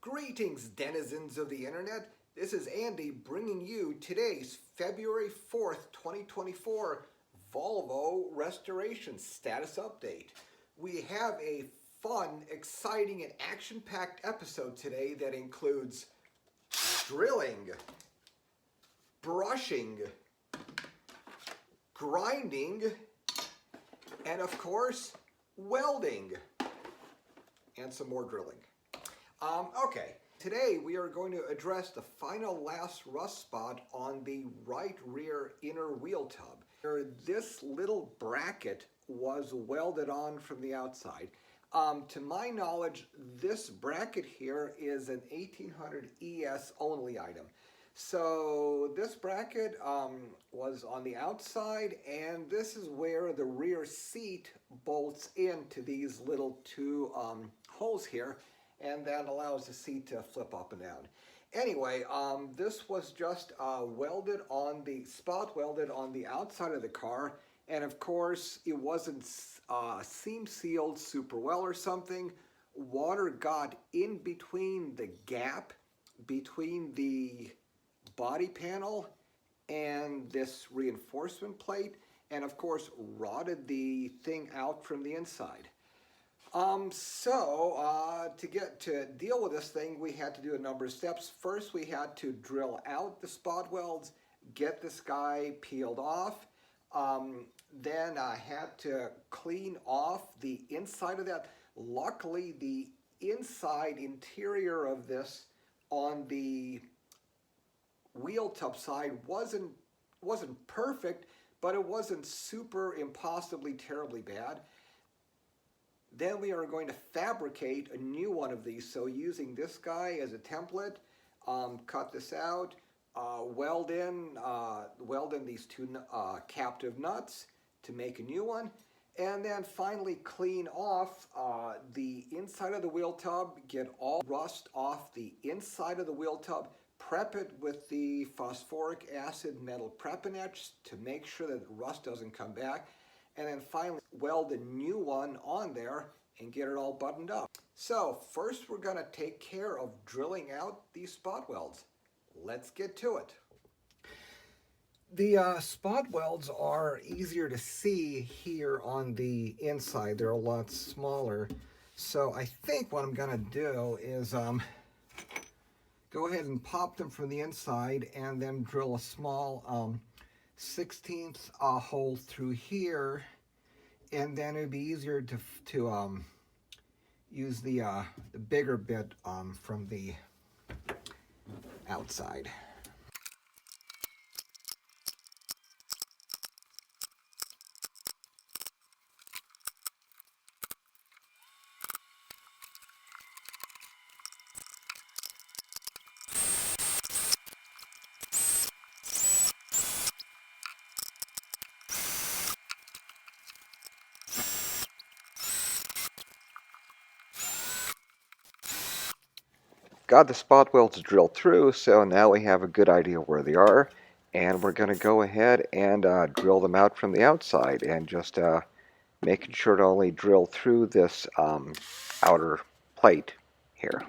Greetings, denizens of the internet. This is Andy bringing you today's February 4th, 2024 Volvo restoration status update. We have a fun, exciting, and action-packed episode today that includes drilling, brushing, grinding, and of course, welding, and some more drilling. Okay, today we are going to address the final last rust spot on the right rear inner wheel tub. This little bracket was welded on from the outside. To my knowledge, this bracket here is an 1800 ES only item. So this bracket was on the outside, and this is where the rear seat bolts into these little two holes here, and that allows the seat to flip up and down. Anyway, this was just welded on the spot welded on the outside of the car, and of course it wasn't seam sealed super well or something. Water got in between the gap between the body panel and this reinforcement plate, and of course rotted the thing out from the inside. To deal with this thing, we had to do a number of steps. First, we had to drill out the spot welds, get this guy peeled off. Then I had to clean off the inside of that. Luckily, the inside interior of this on the wheel tub side wasn't perfect, but it wasn't super impossibly terribly bad. Then we are going to fabricate a new one of these. So using this guy as a template, cut this out, weld in these two captive nuts to make a new one, and then finally clean off the inside of the wheel tub, get all rust off the inside of the wheel tub, prep it with the phosphoric acid metal prep and etch to make sure that rust doesn't come back, and then finally weld a new one on there and get it all buttoned up. So first we're going to take care of drilling out these spot welds. Let's get to it. The spot welds are easier to see here on the inside. They're a lot smaller. So I think what I'm going to do is go ahead and pop them from the inside and then drill a small 16th hole through here, and then it'd be easier to use the bigger bit from the outside. Got the spot welds drilled through, so now we have a good idea where they are, and we're going to go ahead and drill them out from the outside, and just making sure to only drill through this outer plate here.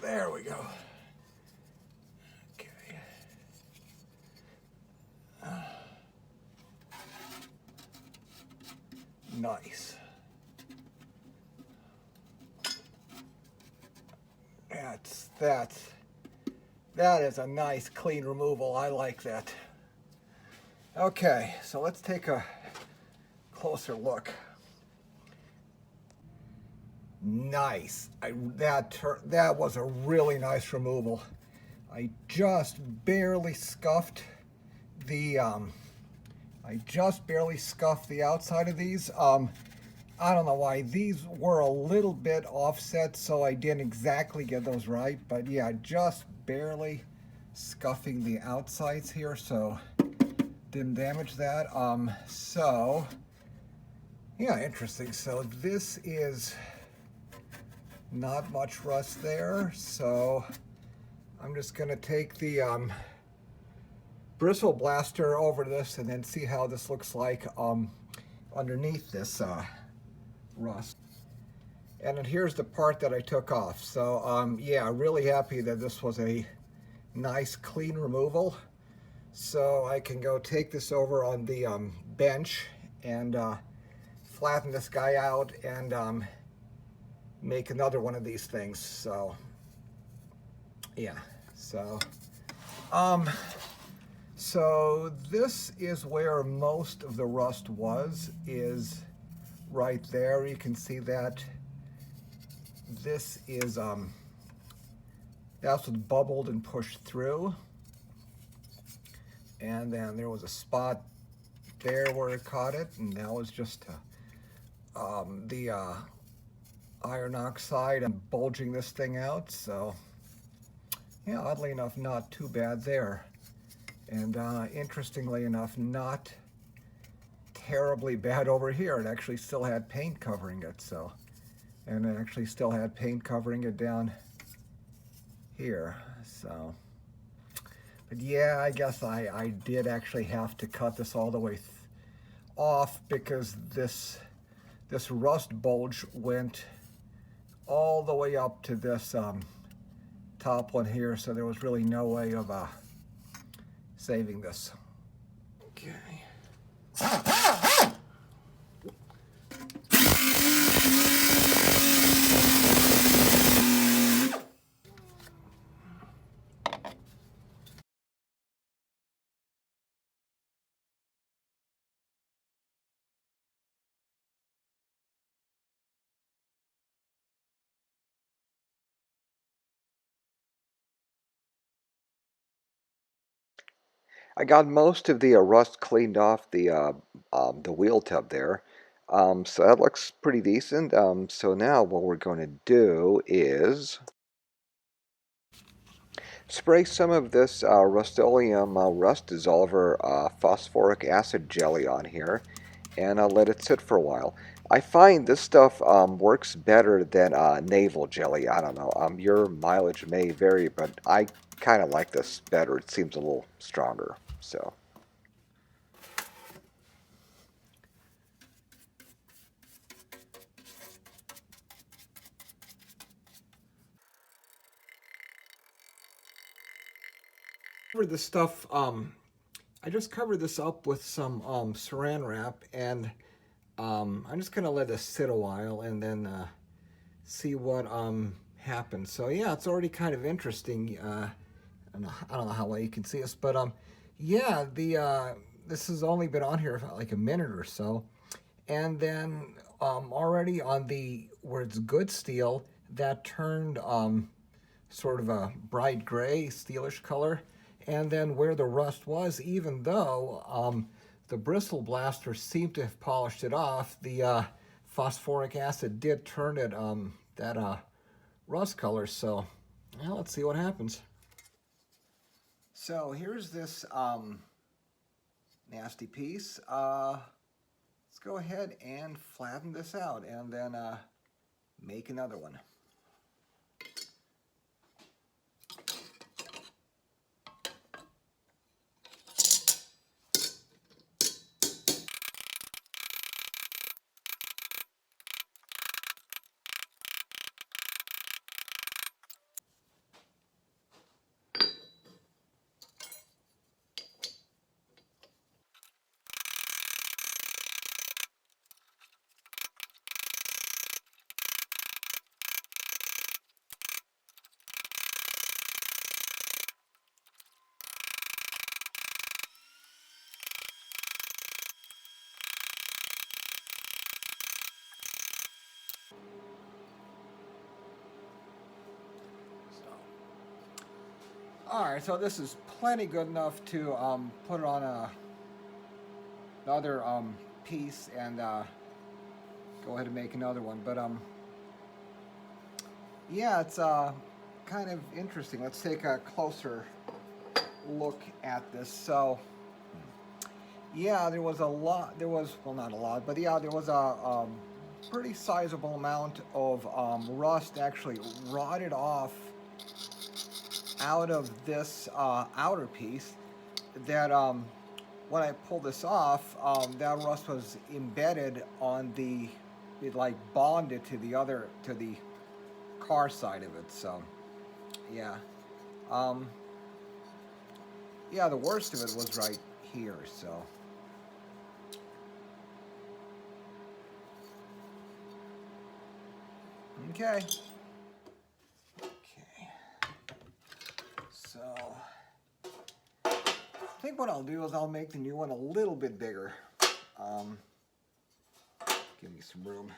There we go. Okay. Nice. That is a nice clean removal. I like that. Okay, so let's take a closer look. Nice. That was a really nice removal. I just barely scuffed the outside of these. I don't know why these were a little bit offset, so I didn't exactly get those right, but yeah, just barely scuffing the outsides here, so didn't damage that. So yeah, interesting. So this is not much rust there, so I'm just gonna take the bristle blaster over this and then see how this looks like underneath this rust. And then here's the part that I took off. So yeah, really happy that this was a nice clean removal. So I can go take this over on the bench and flatten this guy out and make another one of these things. So yeah, so this is where most of the rust is right there. You can see that this is that's what bubbled and pushed through, and then there was a spot there where it caught it, and that was just the iron oxide and bulging this thing out. So yeah, oddly enough, not too bad there, and interestingly enough, not terribly bad over here. It actually still had paint covering it, so, and it actually still had paint covering it down here. So, but yeah, I guess I did actually have to cut this all the way off because this rust bulge went all the way up to this top one here, so there was really no way of saving this. Okay. I got most of the rust cleaned off the wheel tub there, so that looks pretty decent. So now what we're going to do is spray some of this Rust-Oleum rust dissolver phosphoric acid jelly on here and let it sit for a while. I find this stuff works better than naval jelly. I don't know. Your mileage may vary, but I kind of like this better. It seems a little stronger. So. Covered this stuff. I just covered this up with some saran wrap, and I'm just gonna let this sit a while and then see what happens. So yeah, it's already kind of interesting. I don't know how well you can see this, but yeah, this has only been on here for like a minute or so, and then already on where it's good steel, that turned sort of a bright gray, steelish color. And then where the rust was, even though the bristle blaster seemed to have polished it off, the phosphoric acid did turn it that rust color. So well, let's see what happens. So here's this nasty piece. Let's go ahead and flatten this out and then make another one. Alright, so this is plenty good enough to put it on another piece and go ahead and make another one. But yeah, it's kind of interesting. Let's take a closer look at this. So yeah, there was a lot. There was, well, not a lot, but yeah, there was a pretty sizable amount of rust actually rotted off out of this outer piece. That when I pulled this off, that rust was embedded on the, it like bonded to the car side of it. So yeah, um, yeah, the worst of it was right here. So okay. So I think what I'll do is I'll make the new one a little bit bigger. Give me some room.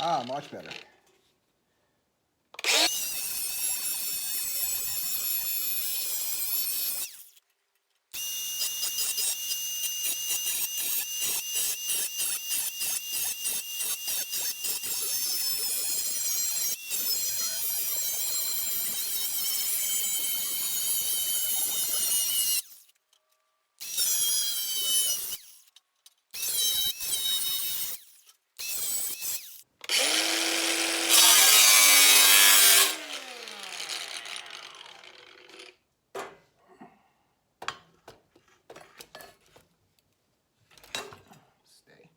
Ah, much better. Stay.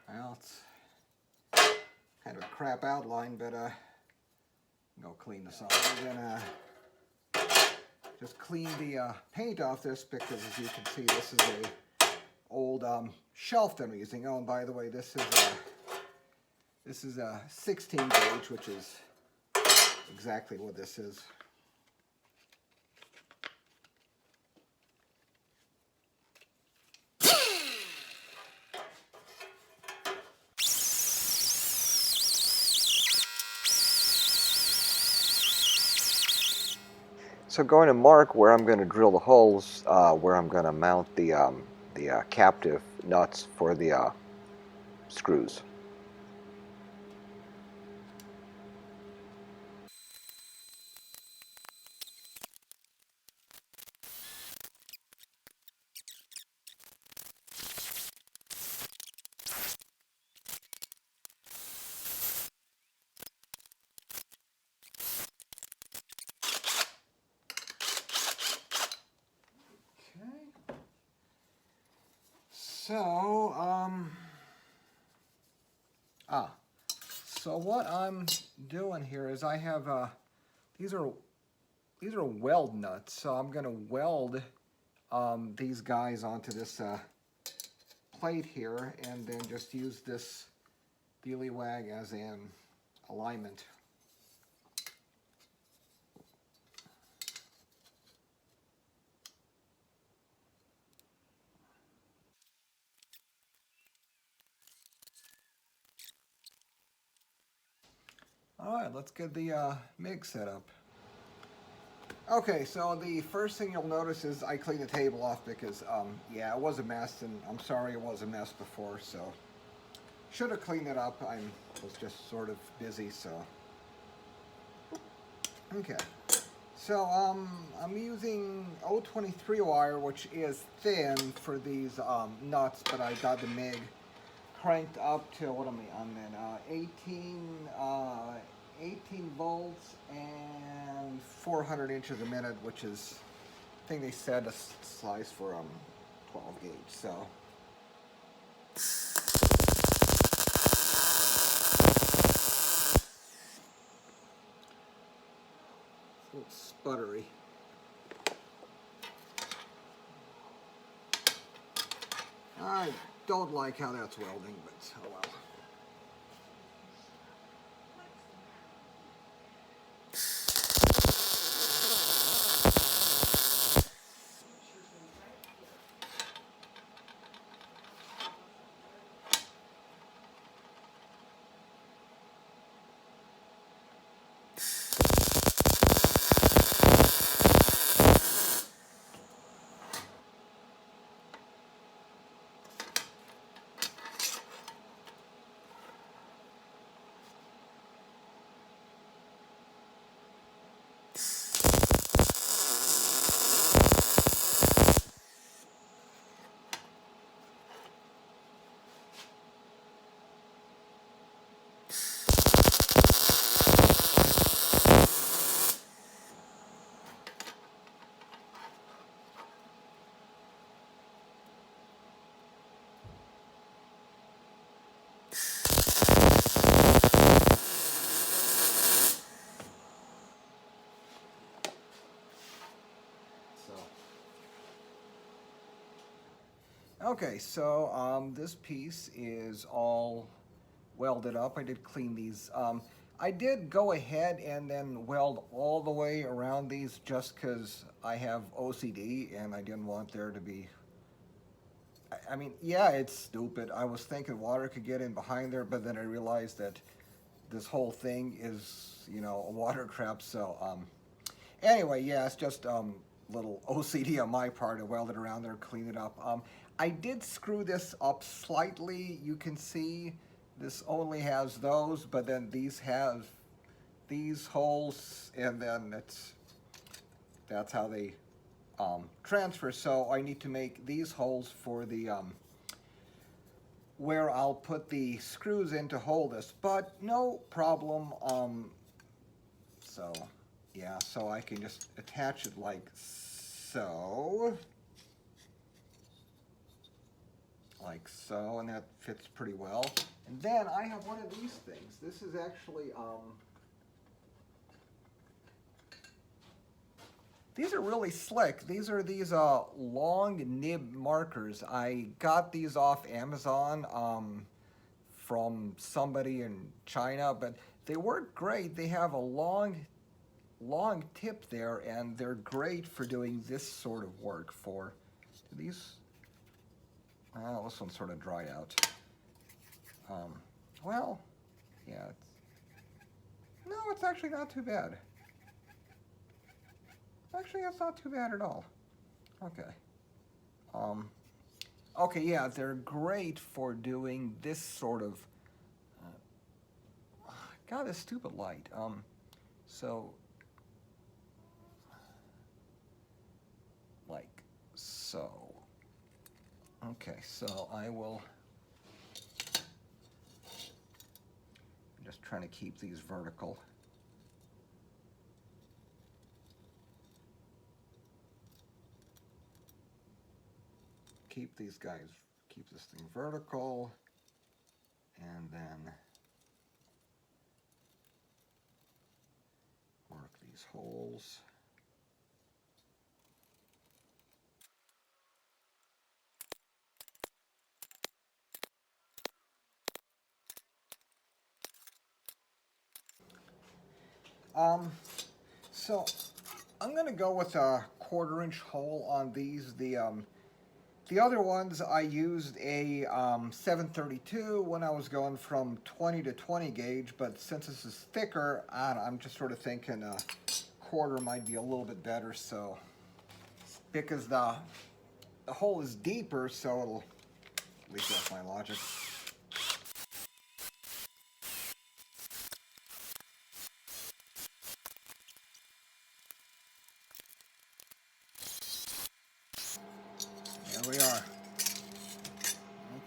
Well, it's kind of a crap outline, but go clean this off. I'm gonna just clean the paint off this because, as you can see, this is a old shelf that I'm using. Oh, and by the way, this is a 16 gauge, which is exactly what this is. So going to mark where I'm going to drill the holes, where I'm going to mount the captive nuts for the screws. So, so what I'm doing here is I have, these are weld nuts, so I'm going to weld these guys onto this plate here, and then just use this Wag as an alignment. Alright, let's get the MIG set up. Okay, so the first thing you'll notice is I cleaned the table off because, yeah, it was a mess, and I'm sorry it was a mess before, so should have cleaned it up. I was just sort of busy, so. Okay, so I'm using 023 wire, which is thin for these nuts, but I got the MIG cranked up to, what am I on then? 18 volts and 400 inches a minute, which is, I think they said a size for 12 gauge. So it's a little sputtery. I don't like how that's welding, but oh well. Okay, so this piece is all welded up. I did clean these. I did go ahead and then weld all the way around these just because I have OCD and I didn't want there to be, I mean, yeah, it's stupid. I was thinking water could get in behind there, but then I realized that this whole thing is, you know, a water trap. So anyway, yeah, it's just little OCD on my part. I welded around there, clean it up. I did screw this up slightly. You can see this only has those, but then these have these holes, and then that's how they transfer. So I need to make these holes for the where I'll put the screws in to hold this, but no problem. So yeah, so I can just attach it like so. Like so, and that fits pretty well. And then I have one of these things. This is actually, these are really slick. These are these long nib markers. I got these off Amazon from somebody in China, but they work great. They have a long tip there, and they're great for doing this sort of work. For these. Well, this one's sort of dried out. Well, yeah, no, it's actually not too bad. Actually, it's not too bad at all. Okay. Okay, yeah, they're great for doing this sort of, God, this stupid light. So, like so. Okay, so I will, I'm just trying to keep these vertical. Keep these guys, keep this thing vertical, and then work these holes. So I'm going to go with a 1/4-inch hole on these. The other ones I used a 732 when I was going from 20 to 20 gauge, but since this is thicker, I'm just sort of thinking a 1/4 might be a little bit better. So because the hole is deeper, so it'll, at least that's my logic. There we are.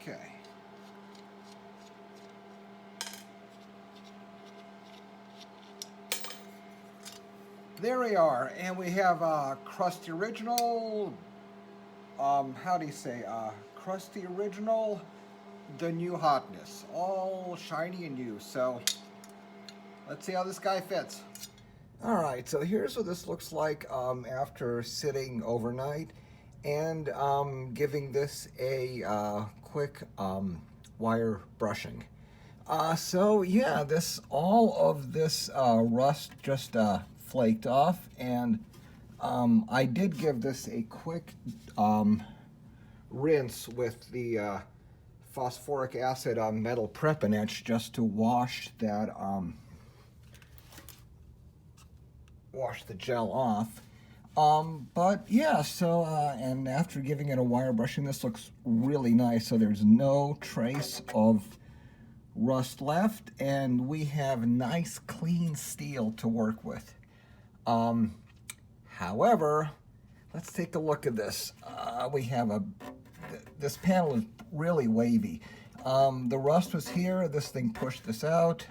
Okay. There we are, and we have Crusty Original. How do you say? Crusty Original, the new hotness, all shiny and new. So let's see how this guy fits. All right, so here's what this looks like after sitting overnight and giving this a quick wire brushing. So yeah, all of this rust just flaked off, and I did give this a quick rinse with the phosphoric acid metal prep and etch just to wash that wash the gel off. But yeah, so and after giving it a wire brushing, this looks really nice. So there's no trace of rust left, and we have nice clean steel to work with. However, let's take a look at this. We have this panel is really wavy. The rust was here, this thing pushed this out.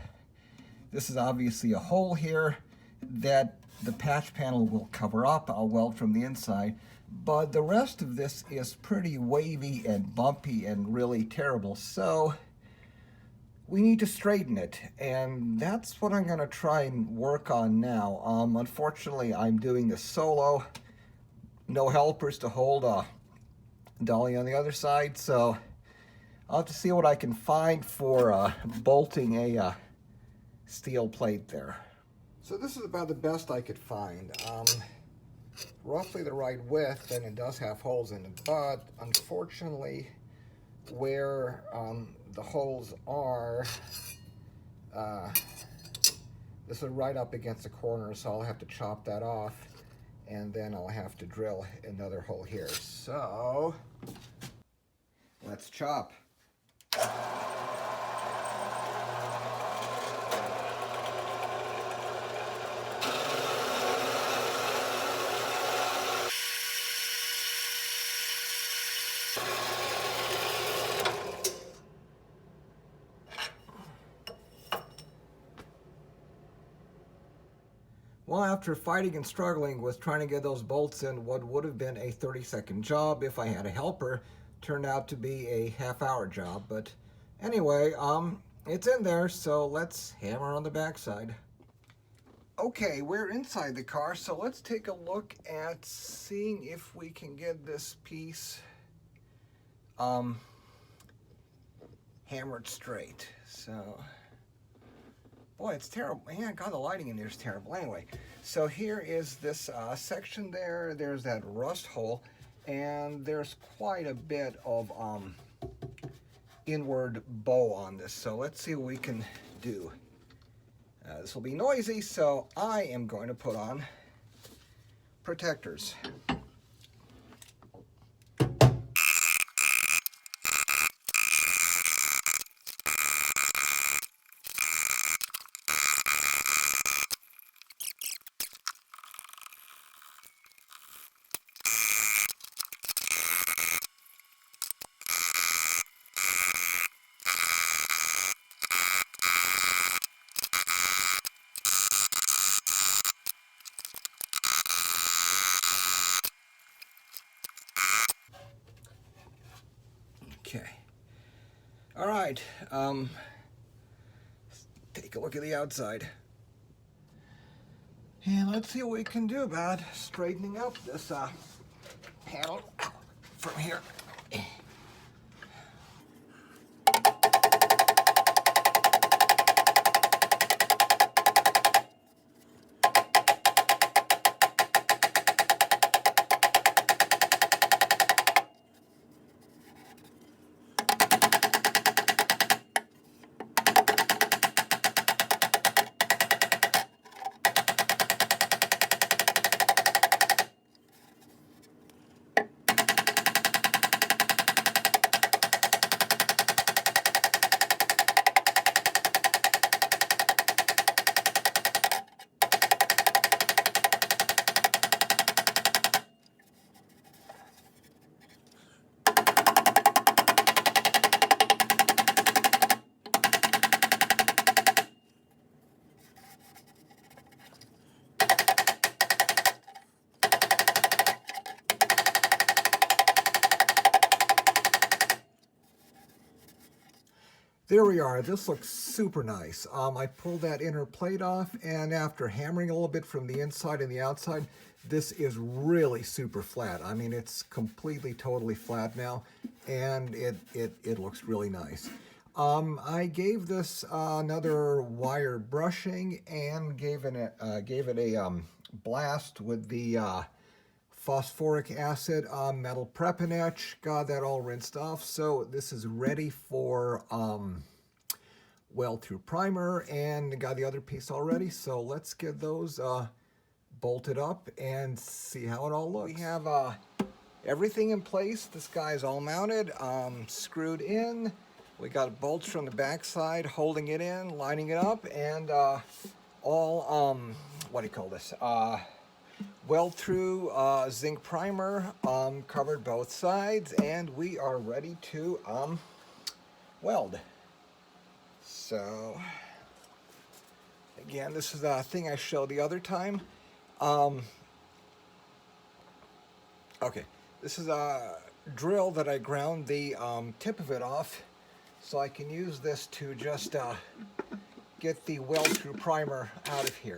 This is obviously a hole here that the patch panel will cover up. I'll weld from the inside, but the rest of this is pretty wavy and bumpy and really terrible. So we need to straighten it, and that's what I'm going to try and work on now. Unfortunately, I'm doing this solo. No helpers to hold dolly on the other side, so I'll have to see what I can find for bolting a steel plate there. So this is about the best I could find. Roughly the right width, and it does have holes in it, but unfortunately where the holes are, this is right up against the corner, so I'll have to chop that off, and then I'll have to drill another hole here. So let's chop. Well, after fighting and struggling with trying to get those bolts in what would have been a 30-second job if I had a helper, turned out to be a half-hour job. But anyway, it's in there, so let's hammer on the backside. Okay, we're inside the car, so let's take a look at seeing if we can get this piece hammered straight. So, boy, it's terrible. Man, God, the lighting in there is terrible. Anyway, so here is this section there. There's that rust hole, and there's quite a bit of inward bow on this. So let's see what we can do. This will be noisy, so I am going to put on protectors. Okay. All right. Take a look at the outside. And let's see what we can do about straightening up this panel from here. There we are. This looks super nice. I pulled that inner plate off, and after hammering a little bit from the inside and the outside, this is really super flat. I mean, it's completely, totally flat now, and it looks really nice. I gave this another wire brushing and gave it a blast with the phosphoric acid, metal prep and etch. Got that all rinsed off. So this is ready for weld through primer, and got the other piece already. So let's get those bolted up and see how it all looks. We have everything in place. This guy's all mounted, screwed in. We got bolts from the back side holding it in, lining it up, and all, what do you call this? Weld through zinc primer, covered both sides, and we are ready to weld. So, again, this is a thing I showed the other time. Okay, this is a drill that I ground the tip of it off, so I can use this to just get the weld through primer out of here.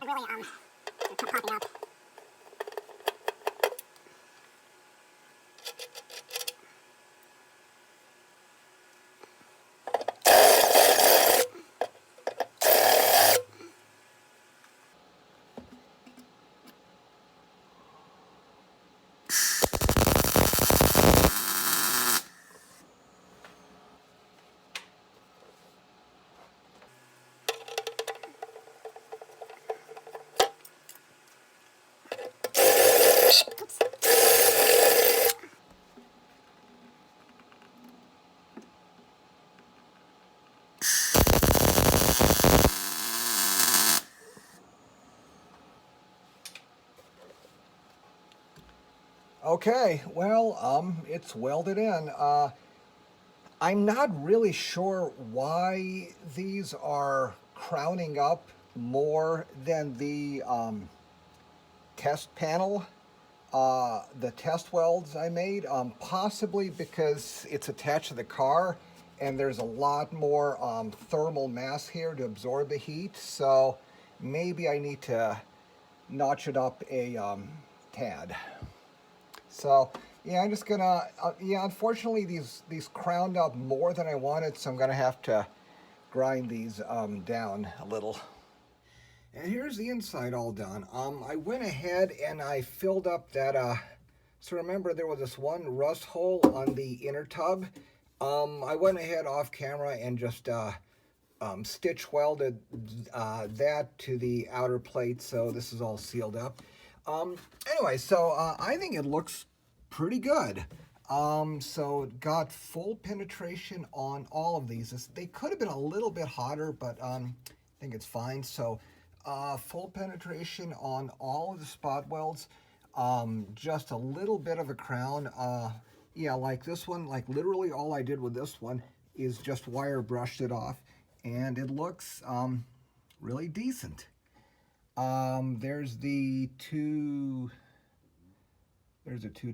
And really popping up. Okay, well, it's welded in. I'm not really sure why these are crowning up more than the test panel, the test welds I made, possibly because it's attached to the car and there's a lot more thermal mass here to absorb the heat. So maybe I need to notch it up a tad. So yeah, I'm just gonna, yeah, unfortunately these crowned up more than I wanted, so I'm gonna have to grind these down a little. And here's the inside all done. I went ahead and I filled up that, so remember there was this one rust hole on the inner tub. I went ahead off camera and just stitch welded that to the outer plate, so this is all sealed up. Anyway, so I think it looks pretty good. So got full penetration on all of these. They could have been a little bit hotter, but I think it's fine. So full penetration on all of the spot welds. Just a little bit of a crown. Yeah, like this one, like literally all I did with this one is just wire brushed it off, and it looks really decent. There's the two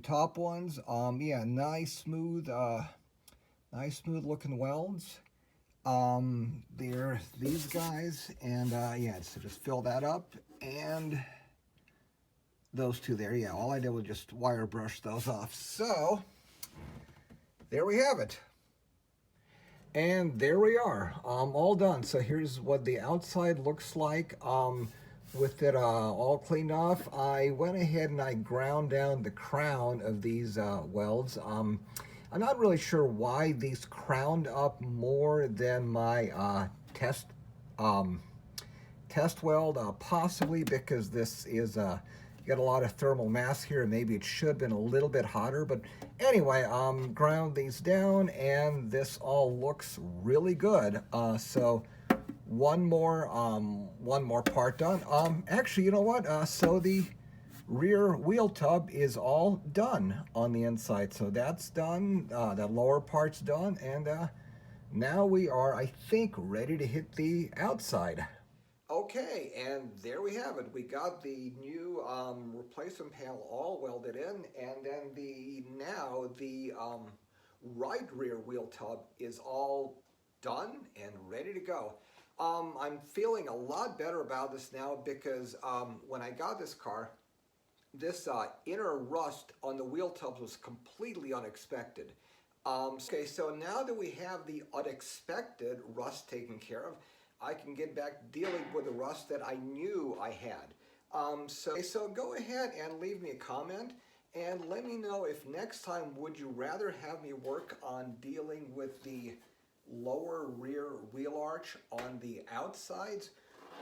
top ones. Yeah, nice smooth looking welds. There these guys, and yeah, so just fill that up, and those two there. Yeah, all I did was just wire brush those off. So there we have it. And there we are, all done. So here's what the outside looks like. With it all cleaned off, I went ahead and I ground down the crown of these welds. I'm not really sure why these crowned up more than my test weld, possibly because this is got a lot of thermal mass here, and maybe it should have been a little bit hotter. But anyway, ground these down, and this all looks really good. So one more part done. Actually, you know what? So the rear wheel tub is all done on the inside. So that's done. The lower part's done, and now we are, I think, ready to hit the outside. Okay, and there we have it. We got the new replacement panel all welded in, and then the right rear wheel tub is all done and ready to go. I'm feeling a lot better about this now because when I got this car, this inner rust on the wheel tubs was completely unexpected. Okay, so now that we have the unexpected rust taken care of, I can get back dealing with the rust that I knew I had. So go ahead and leave me a comment and let me know if next time would you rather have me work on dealing with the lower rear wheel arch on the outsides,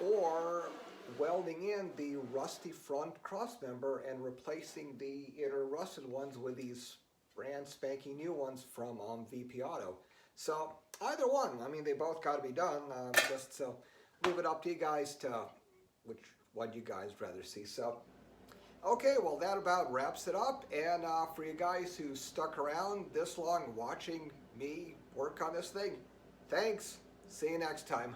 or welding in the rusty front cross member and replacing the inner rusted ones with these brand spanking new ones from VP Auto. So either one, I mean, they both got to be done. Just so leave it up to you guys to which one you guys rather see. So okay, well that about wraps it up. And for you guys who stuck around this long watching me work on this thing, thanks. See you next time.